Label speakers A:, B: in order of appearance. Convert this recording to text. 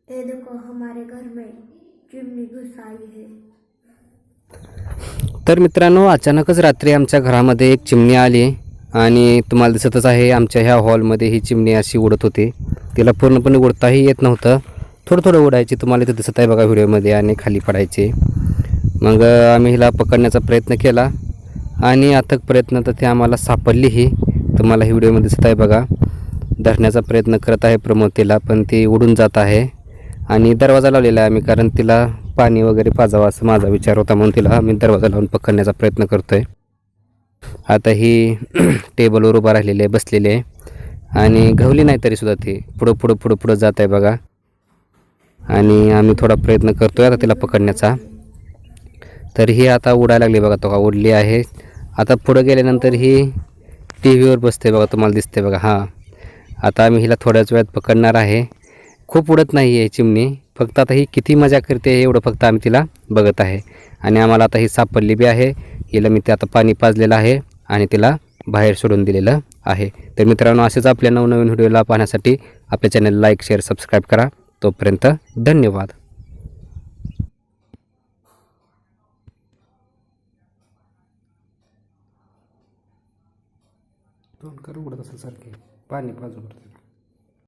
A: ये देखो हमारे घर में चिमनी घुस आई है।
B: तर मित्रांनो, अचानकच रात्री आमच्या घरामध्ये एक चिमणी आली आणि तुम्हाला दिसतच आहे आमच्या ह्या हॉलमध्ये ही चिमणी अशी उडत होती. तिला पूर्णपणे उडताही येत नव्हतं, थोडं थोडं उडायची. तुम्हाला इथं दिसत आहे बघा व्हिडिओमध्ये, आणि खाली पडायचे. मग आम्ही हिला पकडण्याचा प्रयत्न केला आणि अथक प्रयत्न तर ती आम्हाला सापडलीही. तुम्हाला ही व्हिडिओमध्ये दिसत आहे बघा. धरण्याचा प्रयत्न करत आहे प्रमोद तिला, पण ती उडून जात आहे. आणि दरवाजा लावलेला आहे आम्ही, कारण तिला पाणी वगैरे पाजावं असं माझा विचार होता, म्हणून तिला आम्ही दरवाजा लावून पकडण्याचा प्रयत्न करतो आहे. आता ही टेबलवर उभा राहिलेली आहे, बसलेली आहे, आणि घवली नाही तरीसुद्धा ती पुढं पुढं पुढं पुढं जात आहे बघा. आणि आम्ही थोडा प्रयत्न करतो आहे आता तिला पकडण्याचा. तर ही आता उडायला लागली बघा, तो उडली आहे. आता पुढं गेल्यानंतर ही टी व्हीवर बसते बघा, तुम्हाला दिसते बघा. हां, आता आम्ही हिला थोड्याच वेळात पकडणार आहे. खूप उडत नाही आहे चिमणी, फक्त आता ही किती मजा करते एवढं फक्त आम्ही तिला बघत आहे. आणि आम्हाला आता ही सापडली बी आहे. हिला मी ते आता पाणी पाजलेलं आहे आणि तिला बाहेर सोडून दिलेलं आहे. तर मित्रांनो, असेच आपल्या नवनवीन व्हिडिओला पाहण्यासाठी आपल्या चॅनल लाईक, शेअर, सबस्क्राईब करा. तोपर्यंत धन्यवाद. तोंड कर उडत असेल सारखे, पाणी पाजू.